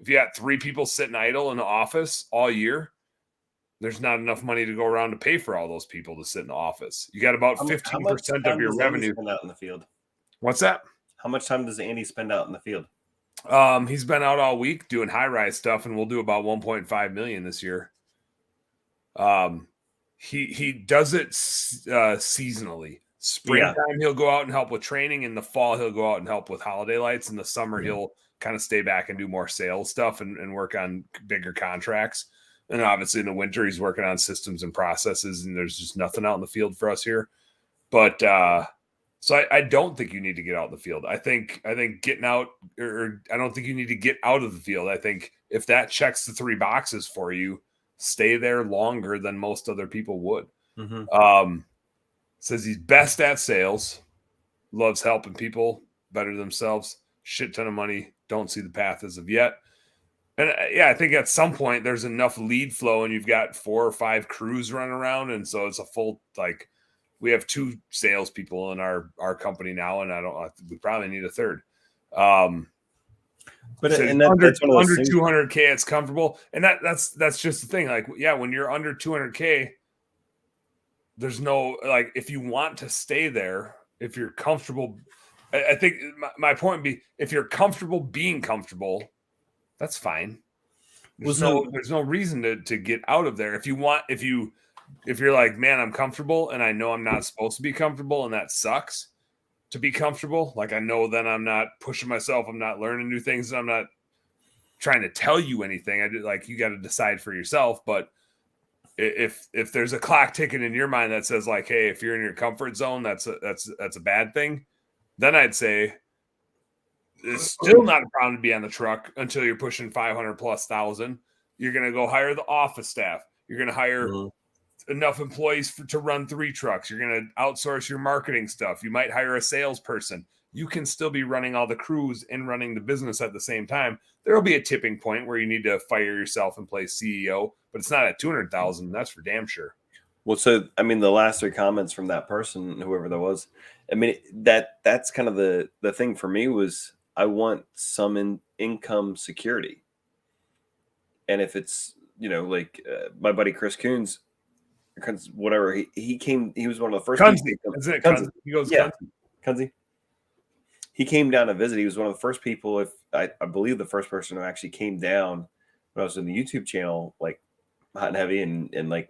If you got 3 people sitting idle in the office all year, there's not enough money to go around to pay for all those people to sit in the office. You got about 15% of your revenue out in the field. What's that? How much time does Andy spend out in the field? He's been out all week doing high-rise stuff, and we'll do about 1.5 million this year. He does it seasonally. Springtime, he'll go out and help with training. In the fall, he'll go out and help with holiday lights. In the summer, he'll kind of stay back and do more sales stuff and work on bigger contracts. And obviously in the winter, he's working on systems and processes, and there's just nothing out in the field for us here. But so I don't think you need to get out in the field. I think getting out, or I don't think you need to get out of the field. I think if that checks the 3 boxes for you, stay there longer than most other people would. Says he's best at sales, loves helping people better themselves, shit ton of money, don't see the path as of yet. And I think at some point there's enough lead flow and you've got 4 or 5 crews running around. And so it's a full, like, we have 2 salespeople in our company now, and we probably need a third. But so and under 200K, it's comfortable. And that's just the thing. Like, yeah, when you're under 200K, there's no, like, if you want to stay there, if you're comfortable, I think my point would be, if you're comfortable being comfortable, that's fine. There's no reason to get out of there. If you're like, man, I'm comfortable and I know I'm not supposed to be comfortable and that sucks to be comfortable. Like, I know then I'm not pushing myself. I'm not learning new things. I'm not trying to tell you anything. You got to decide for yourself. But if there's a clock ticking in your mind that says, like, hey, if you're in your comfort zone, that's a bad thing, then I'd say it's still not a problem to be on the truck until you're pushing 500,000+. You're going to go hire the office staff. You're going to hire enough employees to run 3 trucks. You're going to outsource your marketing stuff. You might hire a salesperson. You can still be running all the crews and running the business at the same time. There will be a tipping point where you need to fire yourself and play CEO, but it's not at 200,000. That's for damn sure. Well, so, I mean, the last 3 comments from that person, whoever that was, I mean, that's kind of the thing for me was, I want some income security. And if it's, like my buddy Chris Coons, whatever, he was one of the first. Kunze. He goes, yeah, Kunze. He came down to visit. He was one of the first people, I believe the first person who actually came down when I was in the YouTube channel, like hot and heavy, and like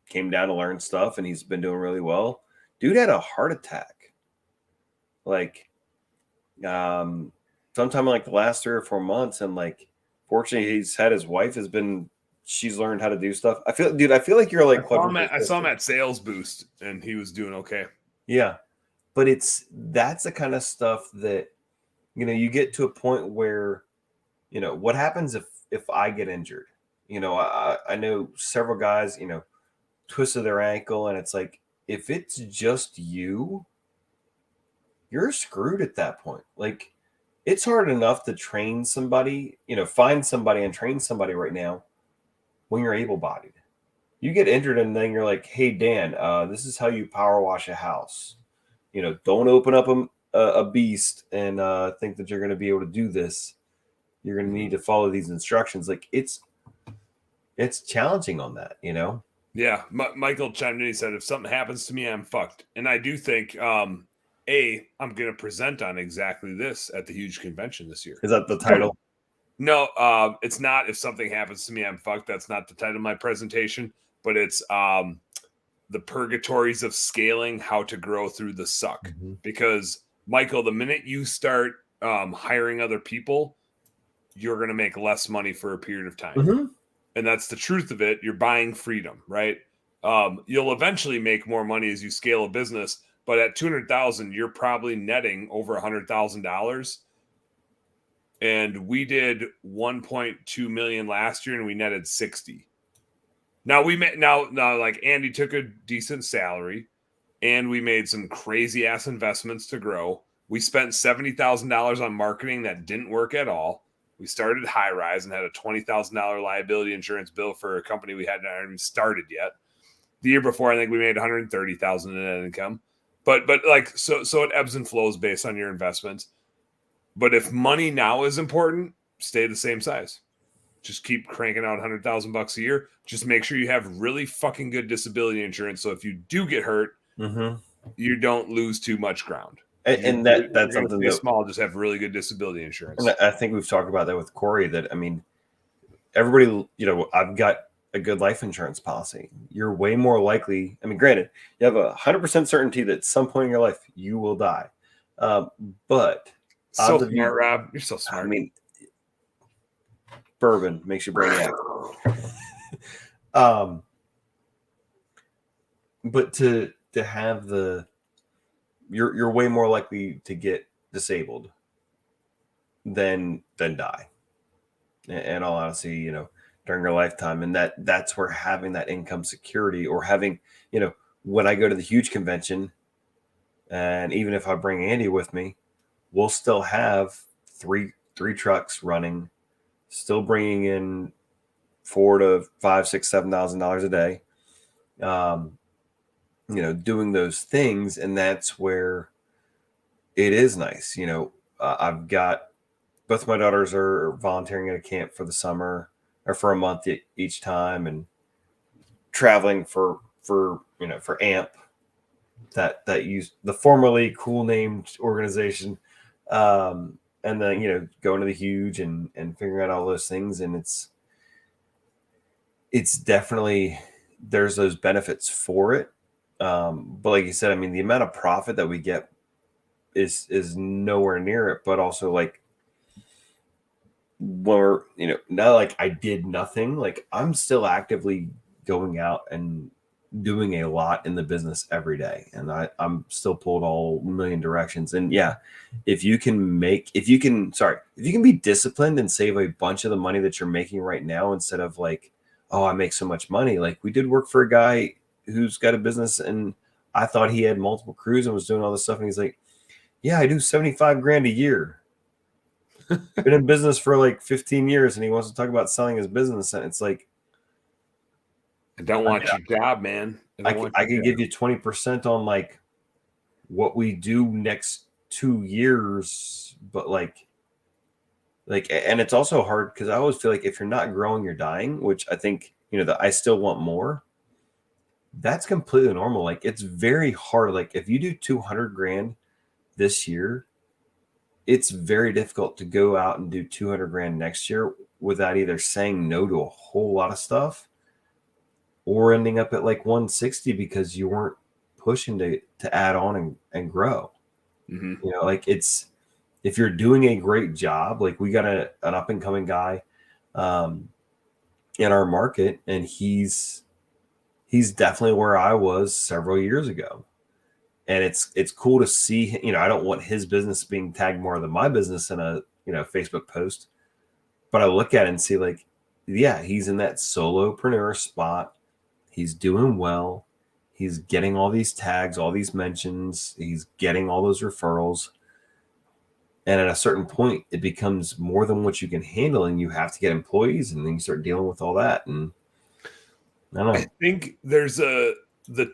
came down to learn stuff, and he's been doing really well. Dude had a heart attack. Like, sometime in like the last 3 or 4 months, and like fortunately his wife she's learned how to do stuff. I feel like you're like I saw him at Sales Boost and he was doing okay. Yeah, but that's the kind of stuff that you get to a point where what happens if I get injured. I know several guys twisted their ankle, and it's like, if it's just you're screwed at that point. Like, it's hard enough to train somebody, find somebody and train somebody right now when you're able-bodied. You get injured and then you're like, hey, Dan, this is how you power wash a house. Don't open up a beast and think that you're going to be able to do this. You're going to need to follow these instructions. Like, it's challenging on that, Yeah. Michael chimed in. He said, if something happens to me, I'm fucked. And I do think, I'm going to present on exactly this at the huge convention this year. Is that the title? No, it's not. If something happens to me, I'm fucked. That's not the title of my presentation, but it's the purgatories of scaling, how to grow through the suck. Mm-hmm. Because, Michael, the minute you start hiring other people, you're going to make less money for a period of time. Mm-hmm. And that's the truth of it. You're buying freedom, right? You'll eventually make more money as you scale a business. But at 200,000, you're probably netting over $100,000. And we did 1.2 million last year, and we netted 60. Now like Andy took a decent salary, and we made some crazy ass investments to grow. We spent $70,000 on marketing that didn't work at all. We started High Rise and had a $20,000 liability insurance bill for a company we hadn't even started yet. The year before, I think we made $130,000 in net income. But like so it ebbs and flows based on your investments. But if money now is important, stay the same size. Just keep cranking out $100,000 a year. Just make sure you have really fucking good disability insurance. So if you do get hurt, you don't lose too much ground. And that's something that small. Just have really good disability insurance. And I think we've talked about that with Corey. That I mean, everybody, I've got a good life insurance policy. You're way more likely. I mean, granted, you have 100% certainty that at some point in your life you will die. But so smart, Rob. You're so smart. I mean, bourbon makes you brainiac. But to have you're way more likely to get disabled than die. In all honesty, during your lifetime, and that's where having that income security, or having, when I go to the huge convention, and even if I bring Andy with me, we'll still have three trucks running, still bringing in $4,000 to $5,000, $6,000, $7,000 a day. Doing those things. And that's where it is nice. I've got both my daughters are volunteering at a camp for the summer, or for a month each time, and traveling for AMP, that use the formerly cool named organization. And then, going to the huge and figuring out all those things. And it's definitely, there's those benefits for it. But like you said, I mean, the amount of profit that we get is nowhere near it. But also, like, when not like I did nothing, like I'm still actively going out and doing a lot in the business every day. And I'm still pulled all a million directions. And yeah, if you can be disciplined and save a bunch of the money that you're making right now, instead of like, oh, I make so much money. Like, we did work for a guy who's got a business, and I thought he had multiple crews and was doing all this stuff. And he's like, yeah, I do 75 grand a year. Been in business for like 15 years, and he wants to talk about selling his business. And it's like, I don't want your job, man. I can give you 20% on like what we do next 2 years, but like, and it's also hard because I always feel like if you're not growing, you're dying, which I think, that I still want more. That's completely normal. Like, it's very hard. Like, if you do 200 grand this year, it's very difficult to go out and do 200 grand next year without either saying no to a whole lot of stuff or ending up at like 160 because you weren't pushing to add on and grow. Like, it's, if you're doing a great job, like we got an up and coming guy in our market, and he's definitely where I was several years ago. And it's cool to see, I don't want his business being tagged more than my business in a, Facebook post, but I look at it and see like, yeah, he's in that solopreneur spot. He's doing well. He's getting all these tags, all these mentions. He's getting all those referrals. And at a certain point, it becomes more than what you can handle, and you have to get employees, and then you start dealing with all that. And I don't know. I think the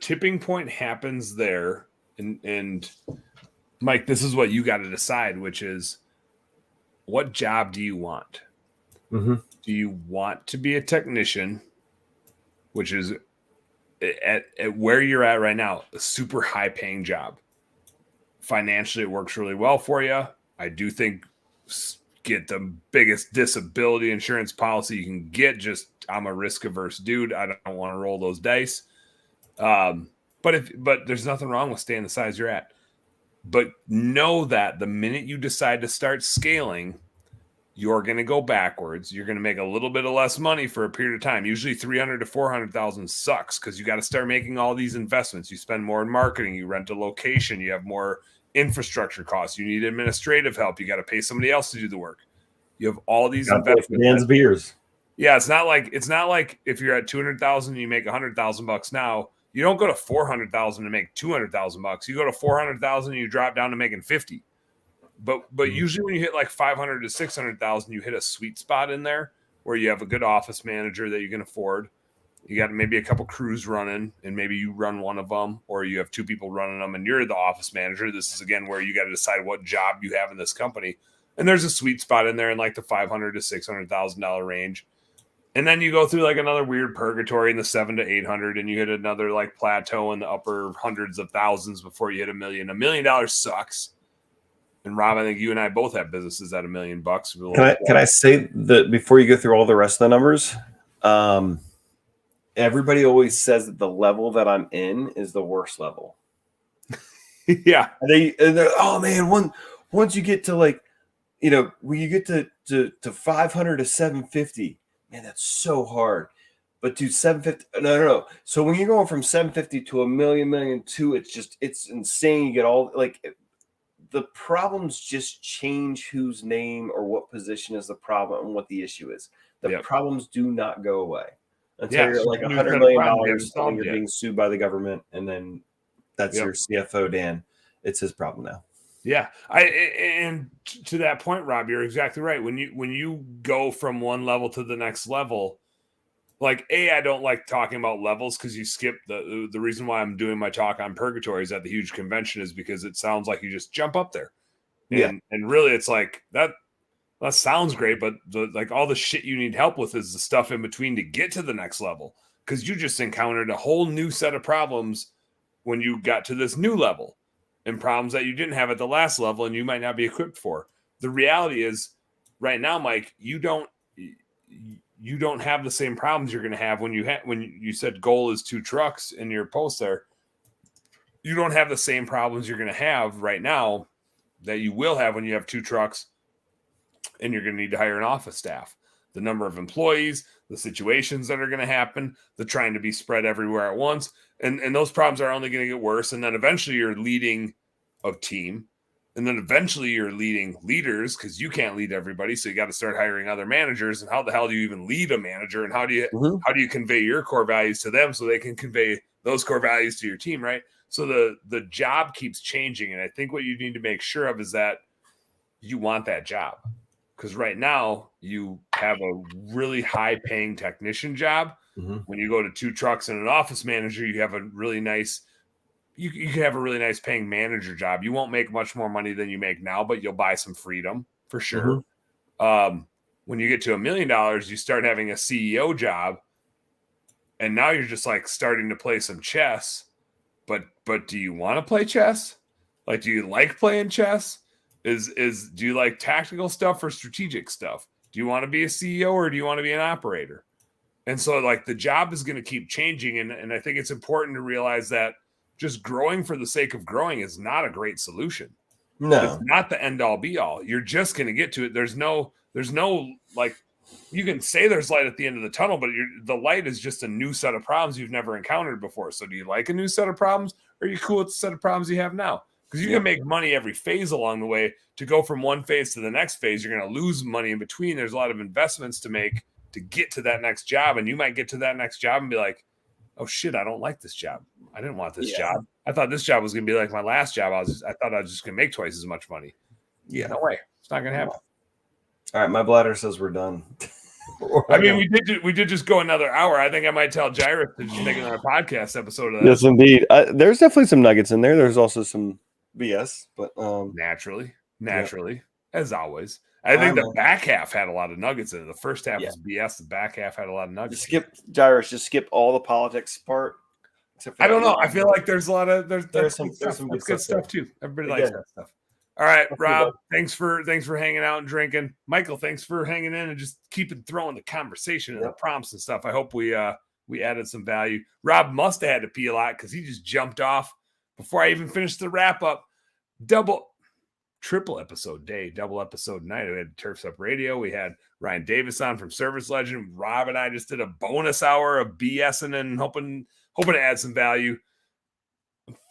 tipping point happens there. And Mike, this is what you got to decide, which is, what job do you want? Mm-hmm. Do you want to be a technician, which is at where you're at right now, a super high paying job? Financially, it works really well for you. I do think get the biggest disability insurance policy you can get. Just, I'm a risk averse dude. I don't want to roll those dice. But there's nothing wrong with staying the size you're at. But know that the minute you decide to start scaling, you're going to go backwards. You're going to make a little bit of less money for a period of time. Usually 300 to 400,000 sucks because you got to start making all these investments. You spend more in marketing. You rent a location. You have more infrastructure costs. You need administrative help. You got to pay somebody else to do the work. You have all these investments. Dan's beers. Yeah, it's not like if you're at 200,000 and you make $100,000 now. You don't go to 400,000 to make 200,000 bucks. You go to 400,000 and you drop down to making 50. but usually when you hit like 500 to 600,000, you hit a sweet spot in there where you have a good office manager that you can afford. You got maybe a couple crews running, and maybe you run one of them, or you have two people running them, and you're the office manager. This is again where you got to decide what job you have in this company, and there's a sweet spot in there in like the $500 to $600,000 range, and then you go through like another weird purgatory in the 700 to 800, and you hit another like plateau in the upper hundreds of thousands before you hit $1 million. $1 million sucks. And Rob, I think you and I both have businesses at $1 million. Can I say that before you go through all the rest of the numbers? Everybody always says that the level that I'm in is the worst level. Yeah. Oh man, once you get to like, when you get to 500 to 750, man, that's so hard. But to 750, no. So when you're going from 750 to $1 million, it's insane. You get all like the problems just change whose name or what position is the problem and what the issue is. The problems do not go away until you're like $100 million and you're being sued by the government, and then that's your CFO, Dan. It's his problem now. Yeah, and to that point, Rob, you're exactly right. When you go from one level to the next level, like I don't like talking about levels because you skip the reason why I'm doing my talk on purgatories at the huge convention is because it sounds like you just jump up there, and really it's like that sounds great, but like all the shit you need help with is the stuff in between to get to the next level, because you just encountered a whole new set of problems when you got to this new level, and problems that you didn't have at the last level and you might not be equipped for. The reality is right now, Mike, you don't have the same problems you're going to have when you said goal is 2 trucks in your post there. You don't have the same problems you're going to have right now that you will have when you have 2 trucks and you're going to need to hire an office staff. The number of employees, the situations that are going to happen, the trying to be spread everywhere at once. And those problems are only going to get worse. And then eventually you're leading a team. And then eventually you're leading leaders because you can't lead everybody. So you got to start hiring other managers. And how the hell do you even lead a manager? And how do you convey your core values to them so they can convey those core values to your team, right? So the job keeps changing. And I think what you need to make sure of is that you want that job. Because right now you have a really high paying technician job. Mm-hmm. When you go to 2 trucks and an office manager, you have a really nice you can have a really nice paying manager job. You won't make much more money than you make now, but you'll buy some freedom for sure. Mm-hmm. When you get to $1 million, you start having a CEO job, and now you're just like starting to play some chess. But do you want to play chess? Like, do you like playing chess? Do you like tactical stuff or strategic stuff? Do you want to be a CEO or do you want to be an operator? And so like the job is going to keep changing. And I think it's important to realize that just growing for the sake of growing is not a great solution. No, it's not the end all be all. You're just going to get to it. There's no like, you can say there's light at the end of the tunnel, but the light is just a new set of problems you've never encountered before. So do you like a new set of problems, or are you cool with the set of problems you have now? Because you can make money every phase along the way. To go from one phase to the next phase, you're going to lose money in between. There's a lot of investments to make to get to that next job. And you might get to that next job and be like, oh shit, I don't like this job. I didn't want this job. I thought this job was going to be like my last job. I thought I was just going to make twice as much money. Yeah. No way. It's not going to happen. All right. My bladder says we're done. I mean, we did just go another hour. I think I might tell Jairus to just make another podcast episode of that. Yes, indeed. There's definitely some nuggets in there. There's also some BS, but naturally, as always. I think the back half had a lot of nuggets in it. The first half was BS. The back half had a lot of nuggets. Just skip all the politics part. I don't know. I feel like there's a lot of there's some good stuff too. Everybody likes that stuff. All right, Rob, thanks for hanging out and drinking. Michael, thanks for hanging in and just keeping throwing the conversation and the prompts and stuff. I hope we added some value. Rob must have had to pee a lot because he just jumped off before I even finished the wrap up. Triple episode day, double episode night. We had Turfs Up Radio. We had Ryan Davis on from Service Legend. Rob and I just did a bonus hour of BSing and hoping to add some value.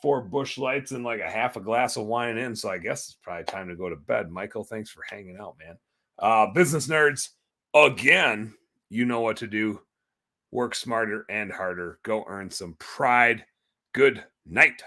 4 Busch Lights and like a half a glass of wine in. So I guess it's probably time to go to bed. Michael, thanks for hanging out, man. Business nerds, again, you know what to do. Work smarter and harder. Go earn some pride. Good night.